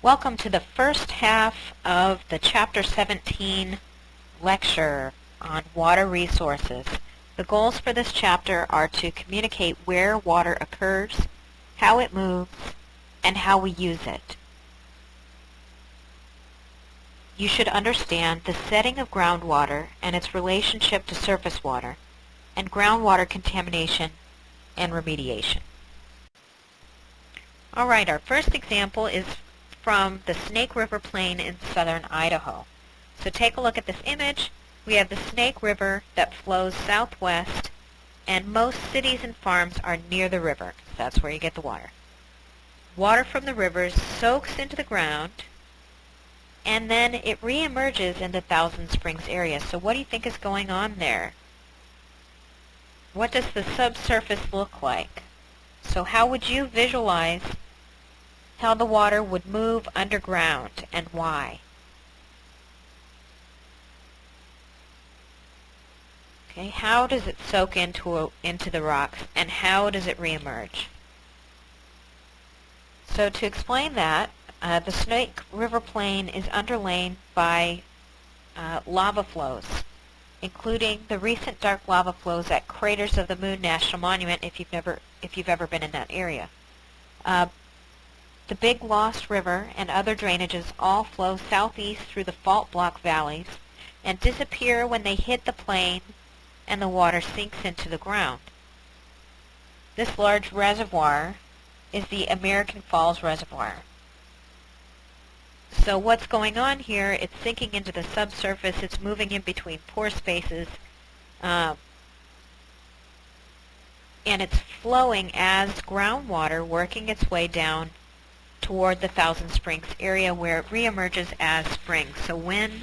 Welcome to the first half of the Chapter 17 lecture on water resources. The goals for this chapter are to communicate where water occurs, how it moves, and how we use it. You should understand the setting of groundwater and its relationship to surface water, and groundwater contamination and remediation. Alright, our first example is from the Snake River Plain in southern Idaho. So take a look at this image. We have the Snake River that flows southwest, and most cities and farms are near the river. That's where you get the water. Water from the rivers soaks into the ground, and then it reemerges in the Thousand Springs area. So what do you think is going on there? What does the subsurface look like? So how would you visualize how the water would move underground and why? Okay, how does it soak into the rocks, and how does it reemerge? So to explain that, the Snake River Plain is underlain by lava flows, including the recent dark lava flows at Craters of the Moon National Monument if you've ever been in that area. The Big Lost River and other drainages all flow southeast through the fault block valleys and disappear when they hit the plain and the water sinks into the ground. This large reservoir is the American Falls Reservoir. So what's going on here? It's sinking into the subsurface, it's moving in between pore spaces, and it's flowing as groundwater working its way down toward the Thousand Springs area where it reemerges as springs. So when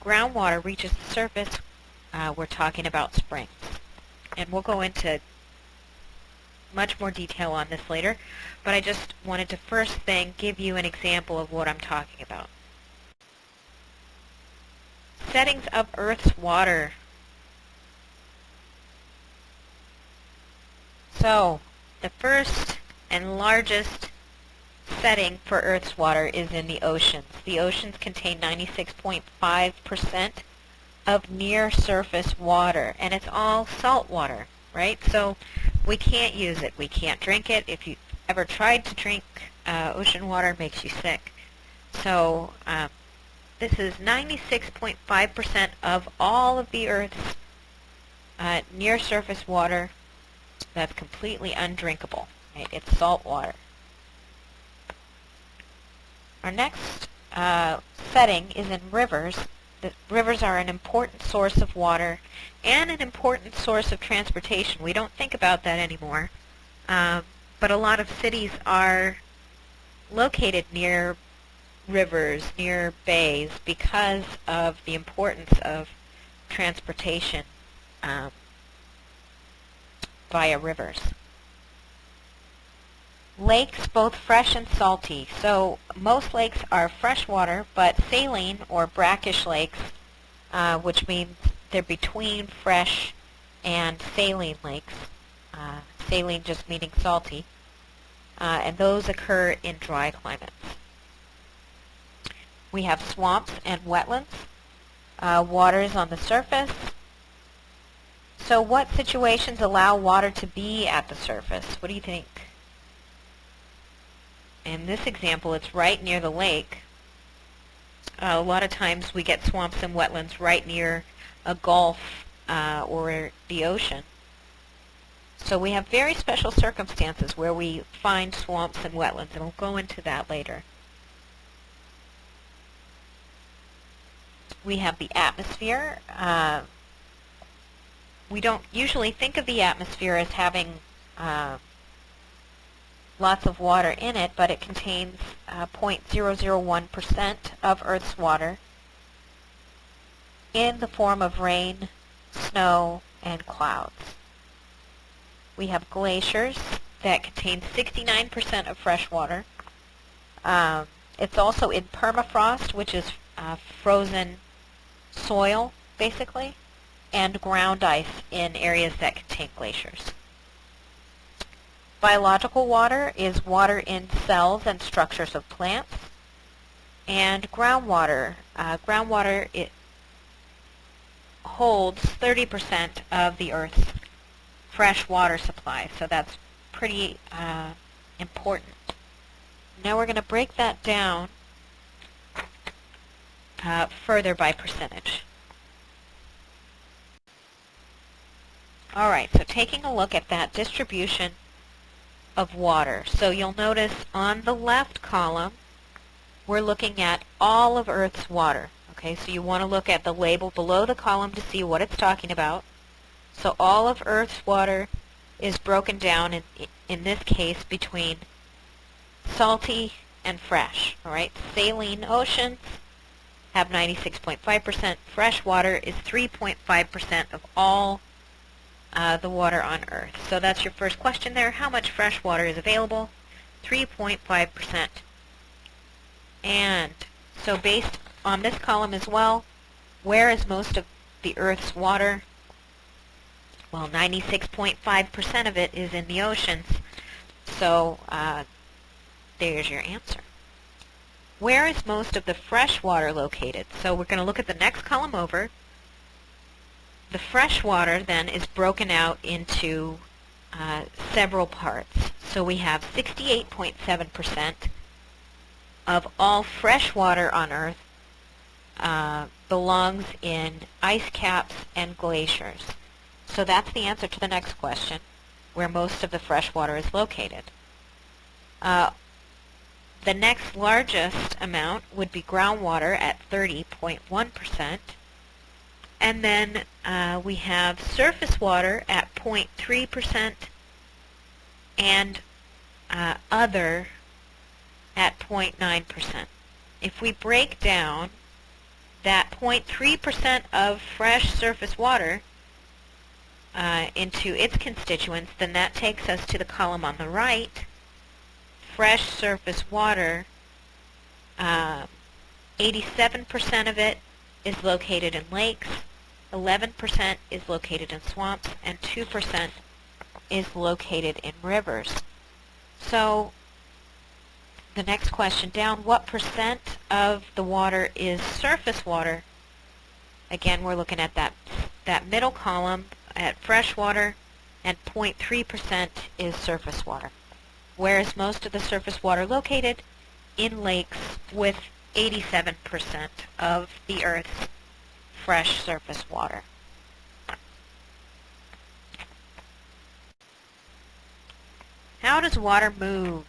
groundwater reaches the surface, we're talking about springs. And we'll go into much more detail on this later, but I just wanted to first thing give you an example of what I'm talking about. Settings of Earth's water. So the first and largest setting for Earth's water is in the oceans. The oceans contain 96.5% of near-surface water, and it's all salt water, right? So we can't use it. We can't drink it. If you ever tried to drink ocean water, it makes you sick. So this is 96.5% of all of the Earth's near-surface water that's completely undrinkable. Right? It's salt water. Our next setting is in rivers. The rivers are an important source of water and an important source of transportation. We don't think about that anymore, but a lot of cities are located near rivers, near bays, because of the importance of transportation via rivers. Lakes, both fresh and salty. So most lakes are freshwater, but saline or brackish lakes, which means they're between fresh and saline lakes, saline just meaning salty, and those occur in dry climates. We have swamps and wetlands. Water is on the surface. So what situations allow water to be at the surface? What do you think? In this example, it's right near the lake. A lot of times we get swamps and wetlands right near a gulf or the ocean. So we have very special circumstances where we find swamps and wetlands, and we'll go into that later. We have the atmosphere. We don't usually think of the atmosphere as having lots of water in it, but it contains 0.001% of Earth's water in the form of rain, snow, and clouds. We have glaciers that contain 69% of fresh water. It's also in permafrost, which is frozen soil, basically, and ground ice in areas that contain glaciers. Biological water is water in cells and structures of plants. And groundwater. Groundwater, it holds 30% of the Earth's fresh water supply, so that's pretty important. Now we're going to break that down further by percentage. Alright, so taking a look at that distribution of water. So you'll notice on the left column, we're looking at all of Earth's water. Okay, so you want to look at the label below the column to see what it's talking about. So all of Earth's water is broken down in this case between salty and fresh. Alright, saline oceans have 96.5%. Fresh water is 3.5% of all the water on Earth. So that's your first question there. How much fresh water is available? 3.5%. And so based on this column as well, where is most of the Earth's water? Well, 96.5% of it is in the oceans. So there's your answer. Where is most of the fresh water located? So we're going to look at the next column over. The fresh water then is broken out into several parts. So we have 68.7% of all fresh water on Earth belongs in ice caps and glaciers. So that's the answer to the next question, where most of the fresh water is located. The next largest amount would be groundwater at 30.1%. And then we have surface water at 0.3% and other at 0.9%. If we break down that 0.3% of fresh surface water into its constituents, then that takes us to the column on the right. Fresh surface water, 87% of it is located in lakes, 11% is located in swamps, and 2% is located in rivers. So the next question down, what percent of the water is surface water? Again, we're looking at that middle column at fresh water, and 0.3% is surface water. Where is most of the surface water located? In lakes, with 87% of the Earth's fresh surface water. How does water move?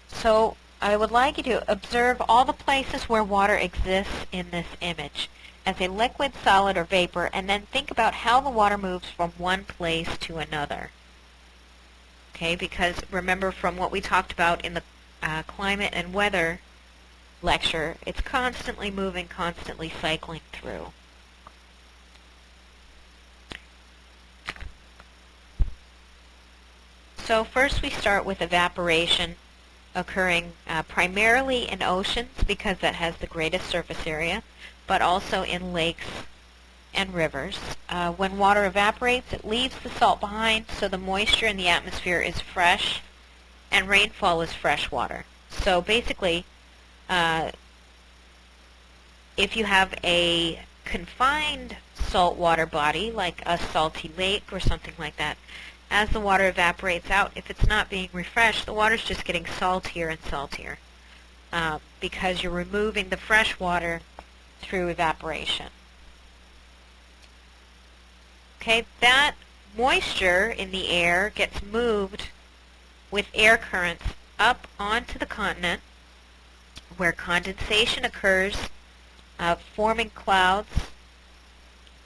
So I would like you to observe all the places where water exists in this image as a liquid, solid, or vapor, and then think about how the water moves from one place to another. Okay, because remember from what we talked about in the climate and weather lecture, it's constantly moving, constantly cycling through. So first we start with evaporation occurring primarily in oceans because that has the greatest surface area, but also in lakes and rivers. When water evaporates, it leaves the salt behind, so the moisture in the atmosphere is fresh, and rainfall is fresh water. So basically, if you have a confined saltwater body, like a salty lake or something like that, as the water evaporates out, if it's not being refreshed, the water's just getting saltier and saltier because you're removing the fresh water through evaporation. Okay, that moisture in the air gets moved with air currents up onto the continent where condensation occurs, forming clouds,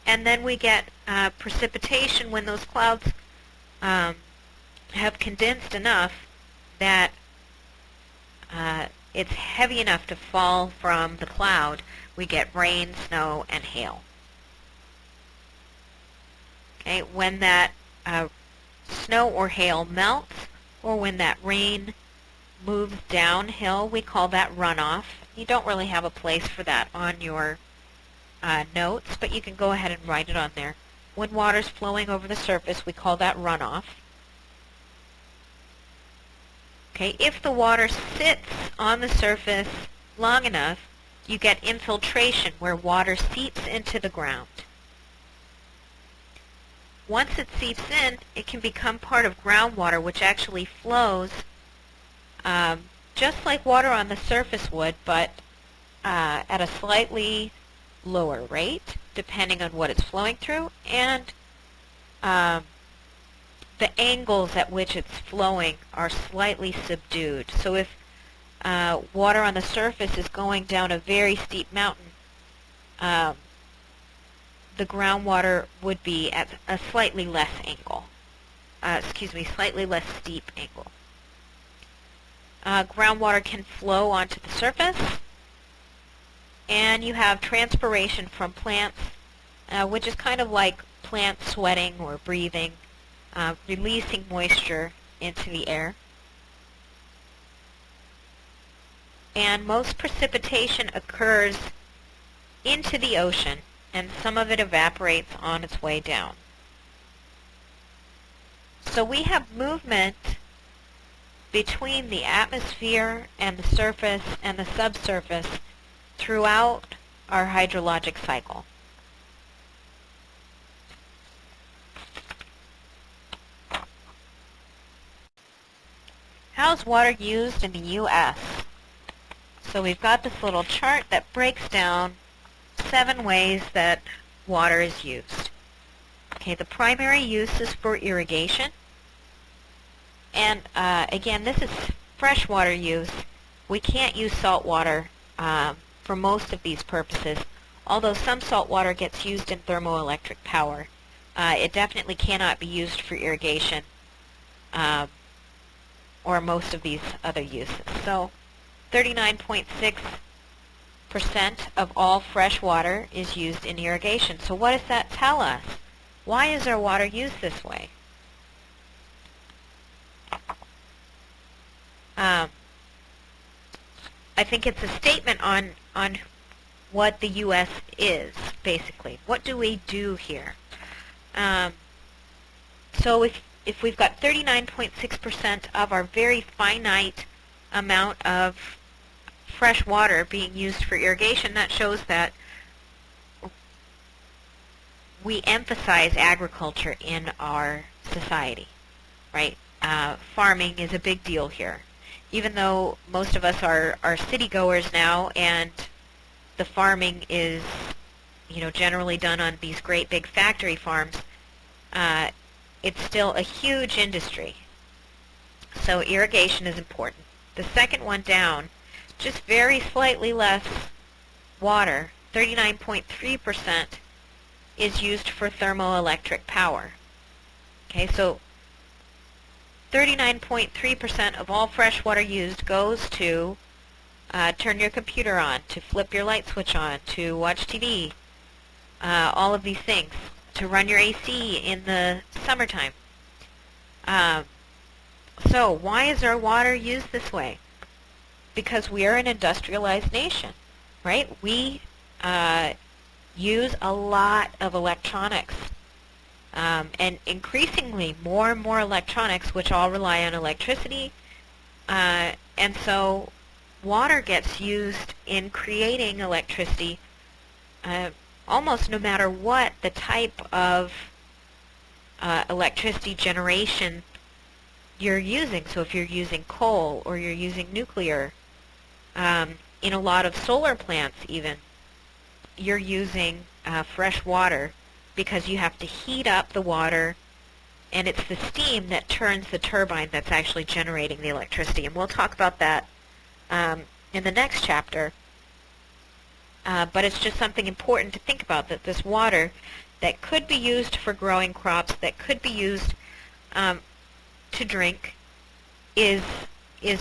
and then we get precipitation when those clouds have condensed enough that it's heavy enough to fall from the cloud. We get rain, snow, and hail. Okay, when that snow or hail melts, or when that rain moves downhill, we call that runoff. You don't really have a place for that on your notes, but you can go ahead and write it on there. When water's flowing over the surface, we call that runoff. Okay, if the water sits on the surface long enough, you get infiltration where water seeps into the ground. Once it seeps in, it can become part of groundwater, which actually flows just like water on the surface would, but at a slightly lower rate, depending on what it's flowing through, and the angles at which it's flowing are slightly subdued. So if water on the surface is going down a very steep mountain, the groundwater would be at a slightly less angle. Slightly less steep angle. Groundwater can flow onto the surface, and you have transpiration from plants, which is kind of like plants sweating or breathing, releasing moisture into the air. And most precipitation occurs into the ocean, and some of it evaporates on its way down. So we have movement between the atmosphere and the surface and the subsurface throughout our hydrologic cycle. How's water used in the U.S.? So we've got this little chart that breaks down 7 ways that water is used. Okay, the primary use is for irrigation. And again, this is freshwater use. We can't use salt water for most of these purposes, although some salt water gets used in thermoelectric power. It definitely cannot be used for irrigation or most of these other uses. So 39.6% of all fresh water is used in irrigation. So what does that tell us? Why is our water used this way? I think it's a statement on what the U.S. is, basically. What do we do here? So if we've got 39.6% of our very finite amount of fresh water being used for irrigation, that shows that we emphasize agriculture in our society, right? Farming is a big deal here. Even though most of us are city goers now, and the farming is, generally done on these great big factory farms, it's still a huge industry. So irrigation is important. The second one down, just very slightly less water, 39.3%, is used for thermoelectric power. Okay, so 39.3% of all fresh water used goes to turn your computer on, to flip your light switch on, to watch TV, all of these things, to run your AC in the summertime. So why is our water used this way? Because we are an industrialized nation, right? We use a lot of electronics. And increasingly more and more electronics, which all rely on electricity, and so water gets used in creating electricity almost no matter what the type of electricity generation you're using. So if you're using coal or you're using nuclear, in a lot of solar plants even, you're using fresh water, because you have to heat up the water, and it's the steam that turns the turbine that's actually generating the electricity. And we'll talk about that in the next chapter. But it's just something important to think about, that this water that could be used for growing crops, that could be used to drink, is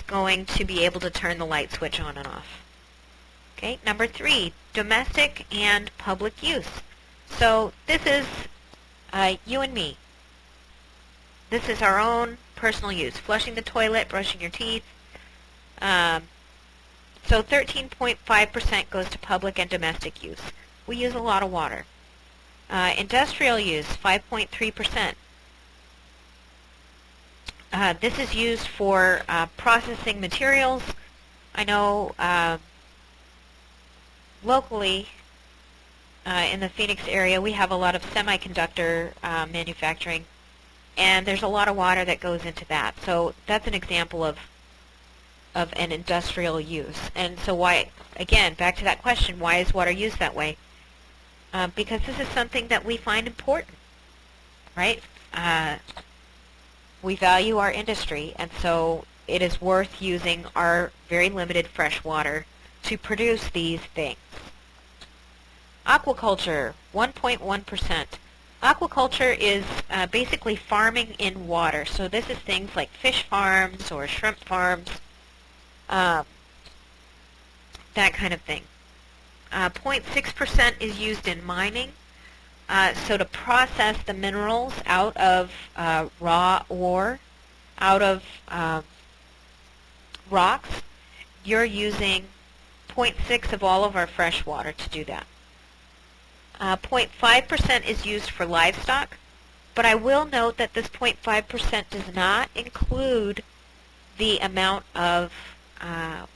going to be able to turn the light switch on and off. Okay, number 3, domestic and public use. So this is you and me. This is our own personal use. Flushing the toilet, brushing your teeth. So 13.5% goes to public and domestic use. We use a lot of water. Industrial use, 5.3%. This is used for processing materials. I know locally in the Phoenix area we have a lot of semiconductor manufacturing, and there's a lot of water that goes into that. So that's an example of an industrial use. And so why, again, back to that question, why is water used that way? Because this is something that we find important, right? We value our industry, and so it is worth using our very limited fresh water to produce these things. Aquaculture, 1.1%. Aquaculture is basically farming in water. So this is things like fish farms or shrimp farms, that kind of thing. 0.6% is used in mining. So to process the minerals out of raw ore, out of rocks, you're using 0.6 of all of our fresh water to do that. 0.5% is used for livestock, but I will note that this 0.5% does not include the amount of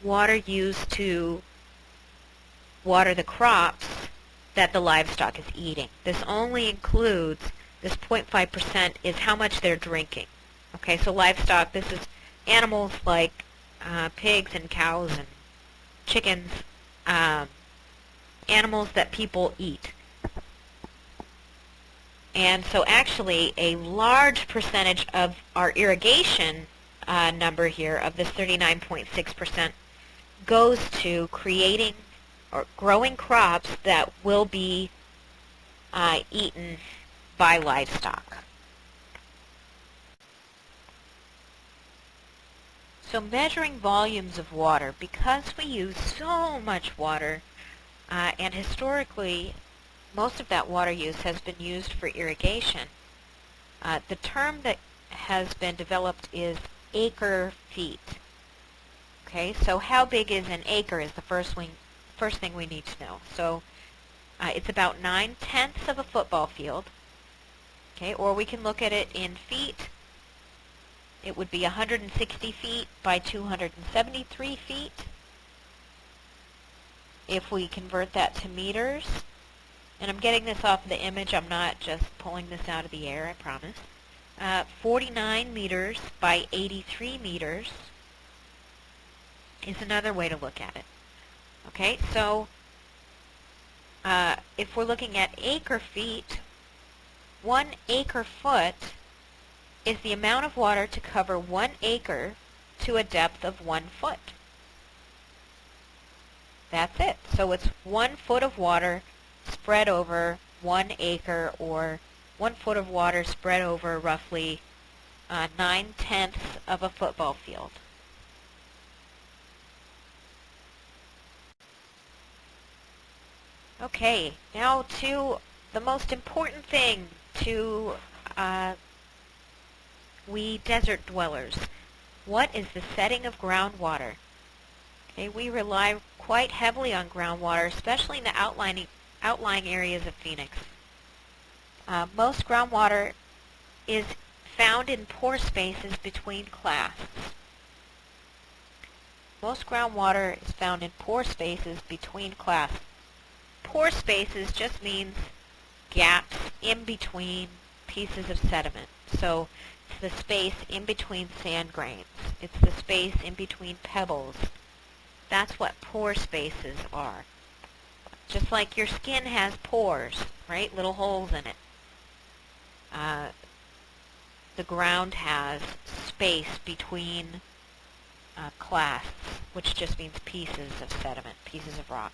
water used to water the crops that the livestock is eating. This only includes, this 0.5% is how much they're drinking. Okay, so livestock, this is animals like pigs and cows and chickens, animals that people eat. And so actually a large percentage of our irrigation number here, of this 39.6%, goes to creating or growing crops that will be eaten by livestock. So measuring volumes of water, because we use so much water, and historically most of that water use has been used for irrigation, the term that has been developed is acre feet. Okay, so how big is an acre is the first thing we need to know. So it's about 9/10 of a football field. Okay, or we can look at it in feet. It would be 160 feet by 273 feet. If we convert that to meters, and I'm getting this off of the image, I'm not just pulling this out of the air, I promise. 49 meters by 83 meters is another way to look at it. Okay, so if we're looking at acre feet, 1 acre foot is the amount of water to cover 1 acre to a depth of 1 foot. That's it. So it's 1 foot of water spread over 1 acre, or 1 foot of water spread over roughly 9/10 of a football field. Okay, now to the most important thing to we desert dwellers. What is the setting of groundwater? Okay, we rely quite heavily on groundwater, especially in the outlying areas of Phoenix. Most groundwater is found in pore spaces between clasts. Most groundwater is found in pore spaces between clasts. Pore spaces just means gaps in between pieces of sediment. So it's the space in between sand grains. It's the space in between pebbles. That's what pore spaces are. Just like your skin has pores, right? Little holes in it. The ground has space between clasts, which just means pieces of sediment, pieces of rock.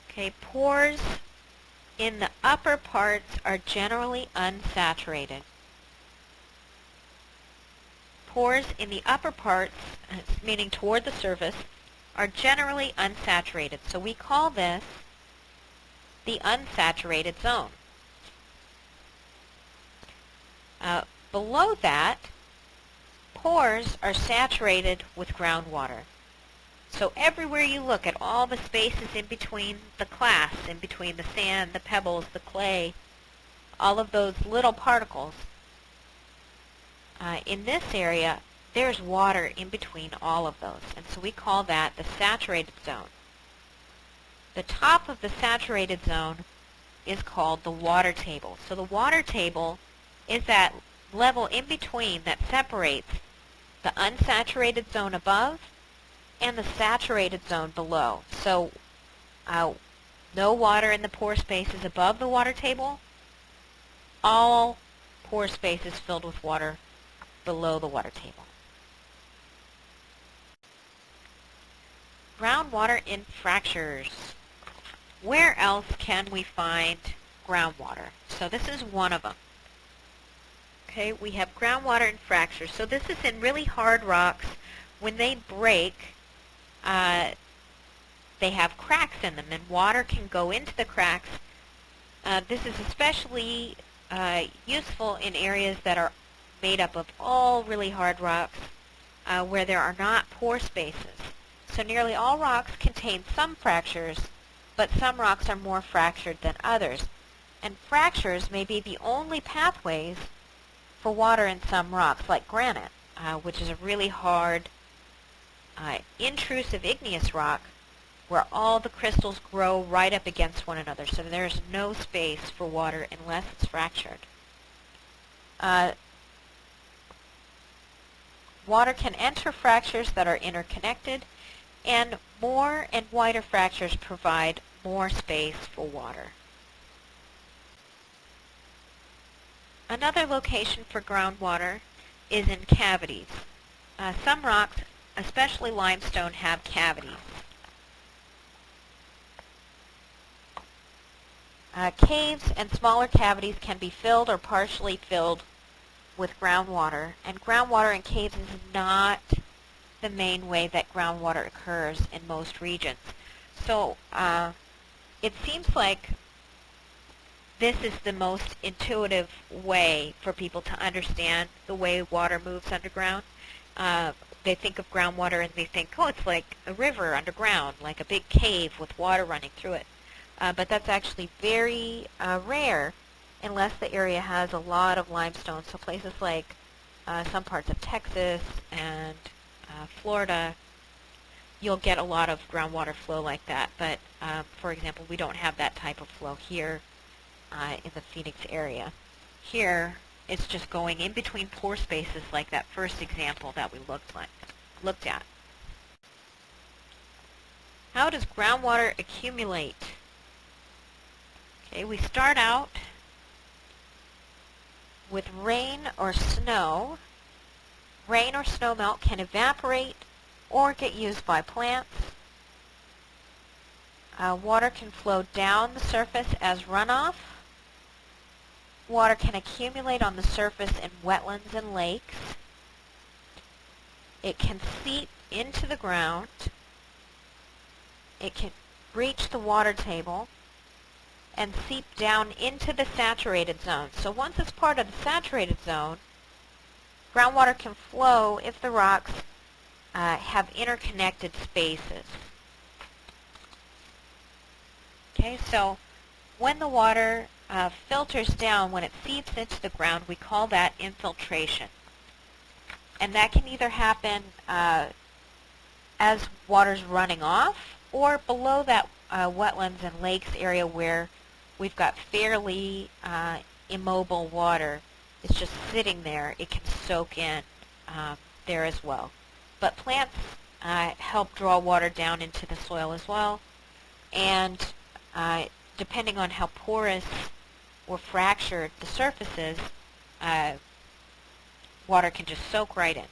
Okay, pores in the upper parts are generally unsaturated. Pores in the upper parts, meaning toward the surface, are generally unsaturated. So we call this the unsaturated zone. Below that, pores are saturated with groundwater. So everywhere you look at all the spaces in between the clasts, in between the sand, the pebbles, the clay, all of those little particles. In this area, there's water in between all of those, and so we call that the saturated zone. The top of the saturated zone is called the water table. So the water table is that level in between that separates the unsaturated zone above and the saturated zone below. So no water in the pore spaces above the water table, all pore spaces filled with water below the water table. Groundwater in fractures. Where else can we find groundwater? So this is one of them. Okay, we have groundwater in fractures. So this is in really hard rocks. When they break, they have cracks in them, and water can go into the cracks. This is especially useful in areas that are made up of all really hard rocks where there are not pore spaces. So nearly all rocks contain some fractures, but some rocks are more fractured than others. And fractures may be the only pathways for water in some rocks, like granite, which is a really hard, intrusive igneous rock where all the crystals grow right up against one another, so there's no space for water unless it's fractured. Water can enter fractures that are interconnected, and more and wider fractures provide more space for water. Another location for groundwater is in cavities. Some rocks, especially limestone, have cavities. Caves and smaller cavities can be filled or partially filled with groundwater, and groundwater in caves is not the main way that groundwater occurs in most regions. So it seems like this is the most intuitive way for people to understand the way water moves underground. They think of groundwater and they think, oh, it's like a river underground, like a big cave with water running through it. But that's actually very rare unless the area has a lot of limestone. So places like some parts of Texas and Florida, you'll get a lot of groundwater flow like that. But for example, we don't have that type of flow here in the Phoenix area. Here, it's just going in between pore spaces like that first example that we looked at. How does groundwater accumulate? Okay, we start out with rain or snow. Rain or snow melt can evaporate or get used by plants. Water can flow down the surface as runoff. Water can accumulate on the surface in wetlands and lakes. It can seep into the ground. It can reach the water table and seep down into the saturated zone. So once it's part of the saturated zone, groundwater can flow if the rocks have interconnected spaces. Okay, so when the water filters down, when it seeps into the ground, we call that infiltration. And that can either happen as water's running off or below that wetlands and lakes area where we've got fairly immobile water. It's just sitting there. It can soak in there as well. But plants help draw water down into the soil as well. And depending on how porous or fractured the surface is, water can just soak right in.